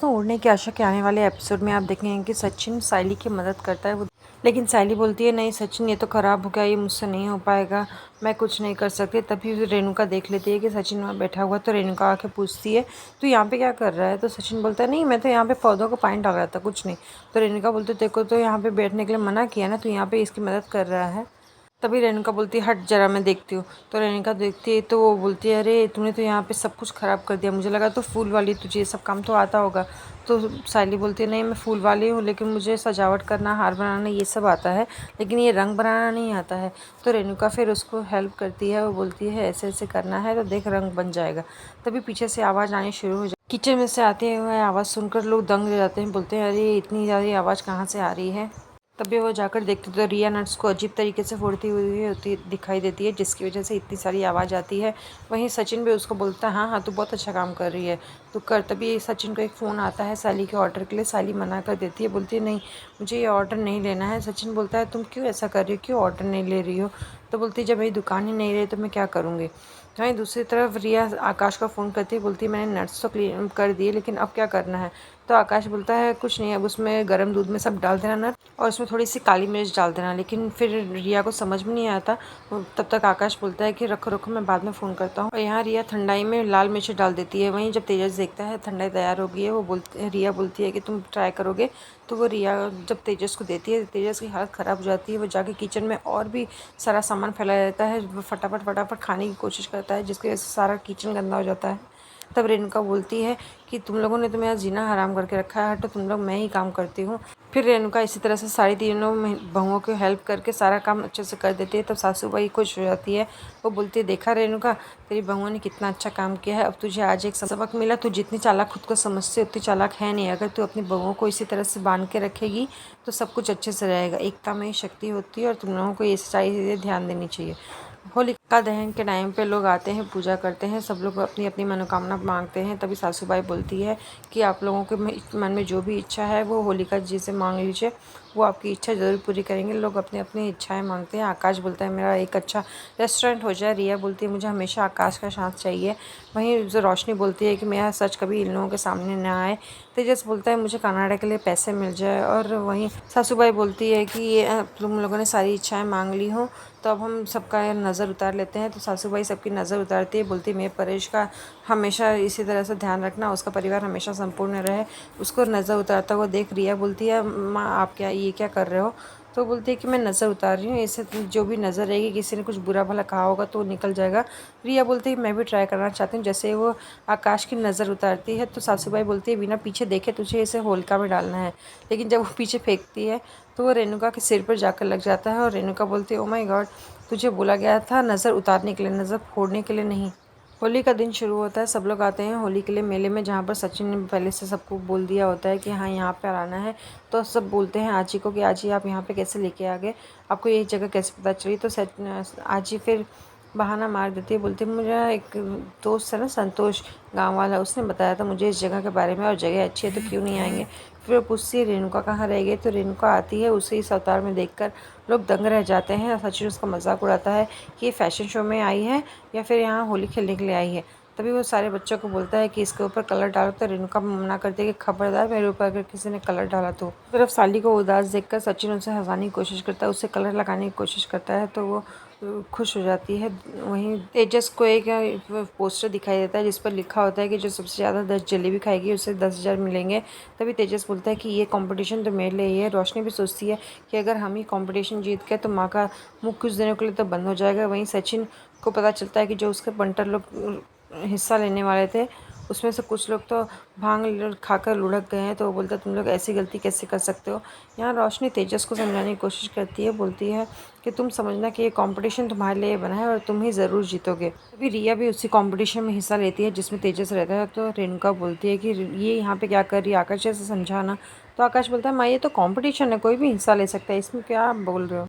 तो उड़ने की आशा के आने वाले एपिसोड में आप देखेंगे कि सचिन सायली की मदद करता है लेकिन सायली बोलती है नहीं सचिन ये तो ख़राब हो गया, ये मुझसे नहीं हो पाएगा, मैं कुछ नहीं कर सकती। तभी रेणुका देख लेती है कि सचिन वहाँ बैठा हुआ, तो रेणुका आके पूछती है तो यहाँ पे क्या कर रहा है। तो सचिन बोलता है नहीं मैं तो यहाँ पे पौधों को पानी डाल रहा था, कुछ नहीं। तो रेणुका बोलते देखो तो यहाँ पे बैठने के लिए मना किया ना, तो यहाँ पे इसकी मदद कर रहा है। तभी रेणुका बोलती है हट जरा मैं देखती हूँ। तो रेणुका देखती है तो वो बोलती है अरे तूने तो यहाँ पे सब कुछ ख़राब कर दिया, मुझे लगा तो फूल वाली तुझे ये सब काम तो आता होगा। तो सायली बोलती है नहीं मैं फूल वाली हूँ, लेकिन मुझे सजावट करना, हार बनाना ये सब आता है, लेकिन ये रंग बनाना नहीं आता है। तो रेणुका फिर उसको हेल्प करती है, वो बोलती है ऐसे ऐसे करना है तो देख रंग बन जाएगा। तभी पीछे से आवाज़ आनी शुरू हो जाती। किचन में से आते हुए आवाज़ सुनकर लोग दंग रह जाते हैं, बोलते हैं अरे इतनी ज़्यादा आवाज़ कहाँ से आ रही है। तभी वो जाकर देखते तो रिया नट्स को अजीब तरीके से फोड़ती हुई होती दिखाई देती है, जिसकी वजह से इतनी सारी आवाज़ आती है। वहीं सचिन भी उसको बोलता है हाँ हाँ तू बहुत अच्छा काम कर रही है, तू कर। तभी सचिन को एक फ़ोन आता है सायली के ऑर्डर के लिए। सायली मना कर देती है, बोलती है नहीं मुझे ये ऑर्डर नहीं लेना है। सचिन बोलता है तुम क्यों ऐसा कर रही हो, क्यों ऑर्डर नहीं ले रही हो। तो बोलती है जब मेरी दुकान ही नहीं रही तो मैं क्या करूँगी। वहीं दूसरी तरफ रिया आकाश का फ़ोन करती है, बोलती है मैंने नट्स तो क्लीन कर दिए लेकिन अब क्या करना है। तो आकाश बोलता है कुछ नहीं, अब उसमें गर्म दूध में सब डाल देना नट, और उसमें थोड़ी सी काली मिर्च डाल देना। लेकिन फिर रिया को समझ में नहीं आता। तब तक आकाश बोलता है कि रखो रखो मैं बाद में फ़ोन करता हूँ। और यहाँ रिया ठंडाई में लाल मिर्च डाल देती है। वहीं जब तेजस देखता है ठंडाई तैयार हो गई है, रिया बोलती है कि तुम ट्राई करोगे। तो वो रिया जब तेजस को देती है, तेजस की हालत ख़राब हो जाती है। वो जाके किचन में और भी सारा सामान फैलाया रहता है, वो फटाफट फटाफट खाने की कोशिश करता है, जिसकी वजह से सारा किचन गंदा हो जाता है। तब रेणुका बोलती है कि तुम लोगों ने तो मेरा जीना हराम करके रखा है, हटो तुम लोग, मैं ही काम करती हूँ। फिर रेणुका इसी तरह से सारी तीनों बहुओं को हेल्प करके सारा काम अच्छे से कर देती है। तब सासू बाई खुश हो जाती है। वो बोलती है देखा रेणुका तेरी बहुओं ने कितना अच्छा काम किया है, अब तुझे आज एक सबक मिला, तू जितनी चालाक खुद को समझती उतनी चालाक है नहीं। अगर तू अपनी बहुओं को इसी तरह से बांध के रखेगी तो सब कुछ अच्छे से रहेगा। एकता में ही शक्ति होती है और तुम लोगों को ये सारी चीज़ें ध्यान देनी चाहिए। होलिका दहन के टाइम पे लोग आते हैं, पूजा करते हैं, सब लोग अपनी अपनी मनोकामना मांगते हैं। तभी सासूबाई बोलती है कि आप लोगों के मन में जो भी इच्छा है वो होलिका जी से मांग लीजिए, वो आपकी इच्छा ज़रूर पूरी करेंगे। लोग अपनी अपनी इच्छाएं मांगते हैं। आकाश बोलता है मेरा एक अच्छा रेस्टोरेंट हो जाए। रिया बोलती है मुझे हमेशा आकाश का साथ चाहिए। वहीं जो रोशनी बोलती है कि मेरा सच कभी इन लोगों के सामने ना आए। तेजस बोलता है मुझे कनाडा के लिए पैसे मिल जाए। और वहीं सासूबाई बोलती है कि ये तुम लोगों ने सारी इच्छाएं मांग ली हो तो अब हम सबका नज़र उतार लेते हैं। तो सासूबाई सबकी नज़र उतारती है, बोलती है मेरे परेश का हमेशा इसी तरह से ध्यान रखना, उसका परिवार हमेशा संपूर्ण रहे। उसको नज़र उतारता हुआ देख रिया बोलती है माँ आप क्या कर रहे हो। तो बोलती है कि मैं नज़र उतार रही हूँ, इससे जो भी नज़र रहेगी, किसी ने कुछ बुरा भला कहा होगा तो वो निकल जाएगा। रिया बोलती है मैं भी ट्राई करना चाहती हूँ। जैसे वो आकाश की नज़र उतारती है तो सासूबाई बोलती है बिना पीछे देखे तुझे इसे होलिका में डालना है। लेकिन जब वो पीछे फेंकती है तो वो रेणुका के सिर पर जाकर लग जाता है। और रेणुका बोलती है ओ माय गॉड, तुझे बोला गया था नज़र उतारने के लिए, नज़र फोड़ने के लिए नहीं। होली का दिन शुरू होता है, सब लोग आते हैं होली के लिए मेले में, जहाँ पर सचिन ने पहले से सबको बोल दिया होता है कि हाँ यहाँ पर आना है। तो सब बोलते हैं आजी को कि आजी आप यहाँ पे कैसे लेके आ गए, आपको ये जगह कैसे पता चली। तो आजी फिर बहाना मार देती है, बोलती है मेरा एक दोस्त है ना संतोष गांव वाला, उसने बताया था मुझे इस जगह के बारे में और जगह अच्छी है तो क्यों नहीं आएंगे। फिर वो पूछती है रेणुका कहाँ रह गई। तो रेणुका आती है, उसे इस अवतार में देखकर लोग दंग रह जाते हैं। और सचिन उसका मजाक उड़ाता है कि ये फैशन शो में आई है या फिर यहाँ होली खेलने के लिए आई है। तभी वो सारे बच्चों को बोलता है कि इसके ऊपर कलर डालो। तो रेणुका मना करती है कि खबरदार मेरे ऊपर अगर किसी ने कलर डाला तो। तरफ साली को उदास देखकर सचिन उसे हंसाने की कोशिश करता है, उससे कलर लगाने की कोशिश करता है तो वो खुश हो जाती है। वहीं तेजस को एक पोस्टर दिखाई देता है जिस पर लिखा होता है कि जो सबसे ज़्यादा 10 जलेबी खाएगी उसे 10,000 मिलेंगे। तभी तेजस बोलता है कि ये कंपटीशन तो मेरे लिए ही है। रोशनी भी सोचती है कि अगर हम ही कंपटीशन जीत गए तो माँ का मुँह कुछ दिनों के लिए तो बंद हो जाएगा। वहीं सचिन को पता चलता है कि जो उसके बंटर लोग हिस्सा लेने वाले थे उसमें से कुछ लोग तो भांग खाकर लुढ़क गए हैं। तो वो बोलता है तुम लोग ऐसी गलती कैसे कर सकते हो। यहाँ रोशनी तेजस को समझाने की कोशिश करती है, बोलती है कि तुम समझना कि ये कंपटीशन तुम्हारे लिए बना है और तुम ही ज़रूर जीतोगे। अभी रिया भी उसी कंपटीशन में हिस्सा लेती है जिसमें तेजस रहता है। तो रेणुका बोलती है कि ये यहाँ पे क्या कर रही है, आकाश से समझाना। तो आकाश बोलता है माँ ये तो कंपटीशन है, कोई भी हिस्सा ले सकता है, इसमें क्या आप बोल रहे हो।